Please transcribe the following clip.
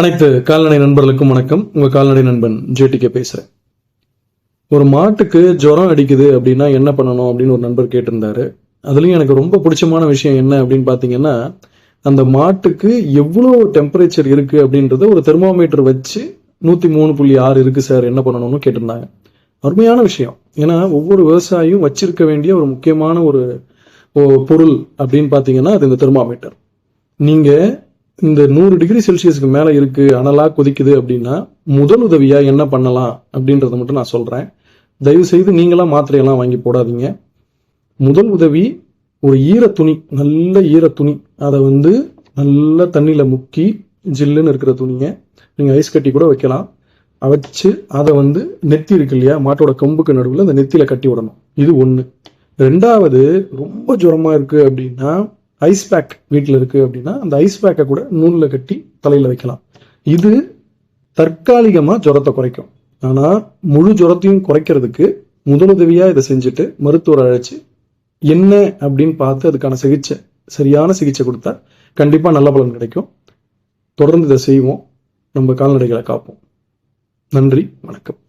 அனைத்து கால்நடை நண்பர்களுக்கும் வணக்கம். உங்க கால்நடை நண்பன் ஜேடிகே பேசுறேன். ஒரு மாட்டுக்கு ஜுரம் அடிக்குது அப்படின்னா என்ன பண்ணணும் அப்படின்னு ஒரு நண்பர் கேட்டிருந்தாரு. அதுலயும் எனக்கு ரொம்ப பிடிச்சமான விஷயம் என்ன அப்படின்னு பாத்தீங்கன்னா, அந்த மாட்டுக்கு எவ்வளவு டெம்பரேச்சர் இருக்கு அப்படின்றத ஒரு தெர்மோமீட்டர் வச்சு 103.6 இருக்கு சார், என்ன பண்ணணும்னு கேட்டிருந்தாங்க. அருமையான விஷயம். ஏன்னா ஒவ்வொரு விவசாயியும் வச்சிருக்க வேண்டிய ஒரு முக்கியமான ஒரு பொருள் அப்படின்னு பாத்தீங்கன்னா அது இந்த தெர்மோமீட்டர். நீங்க இந்த 100 டிகிரி செல்சியஸ்க்கு மேல இருக்கு, அனலா கொதிக்குது அப்படின்னா முதல் உதவியா என்ன பண்ணலாம் அப்படின்றத மட்டும் நான் சொல்றேன். தயவு செய்து நீங்களாம் மாத்திரையெல்லாம் வாங்கி போடாதீங்க. முதல் உதவி, ஒரு ஈர துணி, நல்ல ஈர துணி, அதை நல்ல தண்ணியில முக்கி, ஜில்லுன்னு இருக்கிற துணியை நீங்க ஐஸ் கட்டி கூட வைக்கலாம், வச்சு அதை நெத்தி இருக்கு இல்லையா, மாட்டோட கொம்புக்கு நடுவில் அந்த நெத்தியில கட்டி விடணும். இது ஒண்ணு. ரெண்டாவது, ரொம்ப ஜுரமா இருக்கு அப்படின்னா ஐஸ் பேக் வீட்டில் இருக்கு அப்படின்னா அந்த ஐஸ் பேக்கை கூட நூலில் கட்டி தலையில வைக்கலாம். இது தற்காலிகமா ஜுரத்தை குறைக்கும். ஆனா முழு ஜுரத்தையும் குறைக்கிறதுக்கு முதலுதவியா இதை செஞ்சுட்டு மருத்துவரை அழைச்சு என்ன அப்படின்னு பார்த்து அதுக்கான சரியான சிகிச்சை கொடுத்தா கண்டிப்பா நல்ல பலன் கிடைக்கும். தொடர்ந்து இதை செய்வோம். நம்ம கால்நடைகளை காப்போம். நன்றி, வணக்கம்.